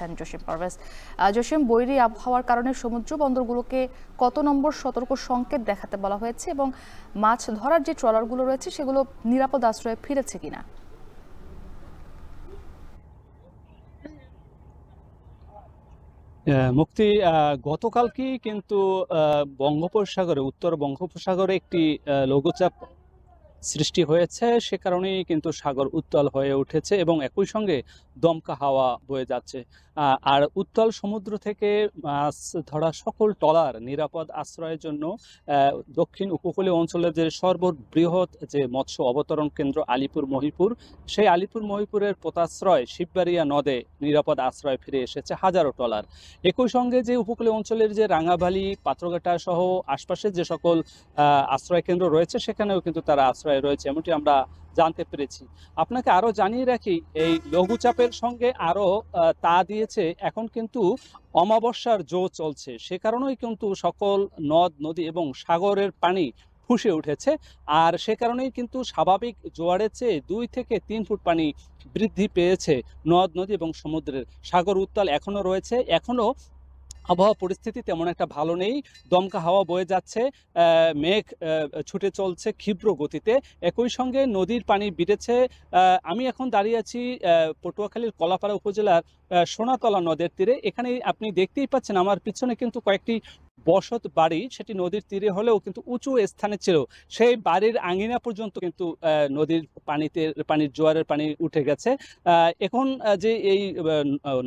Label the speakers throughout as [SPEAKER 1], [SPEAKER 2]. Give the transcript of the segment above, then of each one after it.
[SPEAKER 1] জানাচ্ছেন জসিম পারভেজ। জসিম, বৈরী আবহাওয়ার কারণে সমুদ্র বন্দরগুলোকে কত নম্বর সতর্ক সংকেত দেখাতে বলা হয়েছে এবং মাছ ধরার যে ট্রলারগুলো রয়েছে সেগুলো নিরাপদ আশ্রয়ে ফিরেছে কিনা?
[SPEAKER 2] মুক্তি, গতকালকে কিন্তু বঙ্গোপসাগরে, উত্তর বঙ্গোপসাগরে একটি লঘুচাপ সৃষ্টি হয়েছে। সে কারণেই কিন্তু সাগর উত্তাল হয়ে উঠেছে এবং একই সঙ্গে দমকা হাওয়া বয়ে যাচ্ছে। আর উত্তাল সমুদ্র থেকে মাছ ধরা সকল ট্রলার নিরাপদ আশ্রয়ের জন্য দক্ষিণ উপকূলীয় অঞ্চলের যে সর্ববৃহৎ যে মৎস্য অবতরণ কেন্দ্র আলিপুর মহিপুর, সেই আলিপুর মহিপুরের পোতাশ্রয় শিববাড়িয়া নদে নিরাপদ আশ্রয় ফিরে এসেছে হাজারো ট্রলার। একই সঙ্গে যে উপকূলীয় অঞ্চলের যে রাঙাবালি, পাত্রঘাটা সহ আশপাশের যে সকল আশ্রয় কেন্দ্র রয়েছে সেখানেও কিন্তু তারা আশ্রয় রয়েছে, এমনটি আমরা জানতে পেরেছি। আপনাকে আরো জানিয়ে রাখি, এই লঘুচাপের সঙ্গে আরো তা দিয়েছে এখন কিন্তু অমাবস্যার জো চলছে। সে কারণেই কিন্তু সকল নদ নদী এবং সাগরের পানি ফুসে উঠেছে। আর সে কারণেই কিন্তু স্বাভাবিক জোয়ারের চেয়ে 2 থেকে 3 ফুট পানি বৃদ্ধি পেয়েছে নদ নদী এবং সমুদ্রের। সাগর উত্তাল এখনো রয়েছে, এখনো আবহাওয়া পরিস্থিতি তেমন একটা ভালো নেই। দমকা হাওয়া বয়ে যাচ্ছে, মেঘ ছুটে চলছে ক্ষিপ্র গতিতে। একই সঙ্গে নদীর পানি বেড়েছে। আমি এখন দাঁড়িয়ে আছি পটুয়াখালীর কলাপাড়া উপজেলার সোনাতলা নদের তীরে। এখানে আপনি দেখতেই পাচ্ছেন আমার পিছনে কিন্তু কয়েকটি বসত বাড়ি, সেটি নদীর তীরে হলেও কিন্তু উঁচু স্থানে ছিল। সেই বাড়ির আঙিনা পর্যন্ত কিন্তু নদীর পানির জোয়ারের পানি উঠে গেছে। এখন যে এই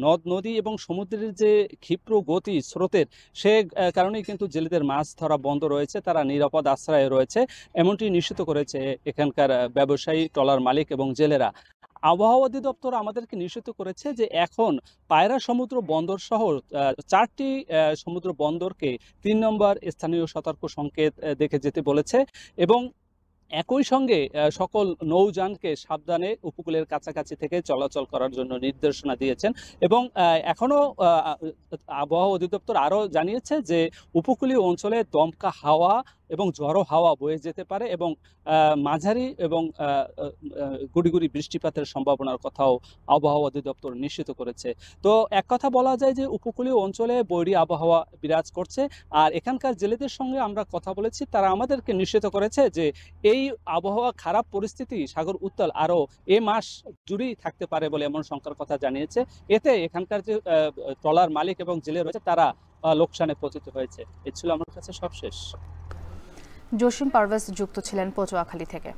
[SPEAKER 2] নদ নদী এবং সমুদ্রের যে ক্ষিপ্র গতি স্রোতের, সে কারণেই কিন্তু জেলেদের মাছ ধরা বন্ধ রয়েছে, তারা নিরাপদ আশ্রয়ে রয়েছে, এমনটি নিশ্চিত করেছে এখানকার ব্যবসায়ী, ট্রলার মালিক এবং জেলেরা। আবহাওয়া অধিদপ্তর আমাদেরকে নিশ্চিত করেছে যে এখন পায়রা সমুদ্র বন্দর সহ 4টি সমুদ্র বন্দরকে 3 নম্বর স্থানীয় সতর্ক সংকেত দেখে যেতে বলেছে এবং একই সঙ্গে সকল নৌযানকে সাবধানে উপকূলের কাছাকাছি থেকে চলাচল করার জন্য নির্দেশনা দিয়েছেন। এবং এখনো আবহাওয়া অধিদপ্তর আরও জানিয়েছে যে উপকূলীয় অঞ্চলে দমকা হাওয়া এবং ঝড়ো হাওয়া বয়ে যেতে পারে এবং মাঝারি এবং গুড়ি বৃষ্টিপাতের সম্ভাবনার কথাও আবহাওয়া অধিদপ্তর নিশ্চিত করেছে। তো এক কথা বলা যায় যে উপকূলীয় অঞ্চলে বৈরী আবহাওয়া বিরাজ করছে। আর এখানকার জেলেদের সঙ্গে আমরা কথা বলেছি, তারা আমাদেরকে নিশ্চিত করেছে যে এই আবহাওয়া খারাপ পরিস্থিতি, সাগর উত্তাল আরও এ মাস জুড়েই থাকতে পারে বলে এমন শঙ্কার কথা জানিয়েছে। এতে এখানকার যে ট্রলার মালিক এবং জেলে রয়েছে তারা লোকসানে পতিত হয়েছে। এ ছিল আমার কাছে সবশেষ।
[SPEAKER 1] জসিম পারভেজ যুক্ত ছিলেন পটুয়াখালী থেকে।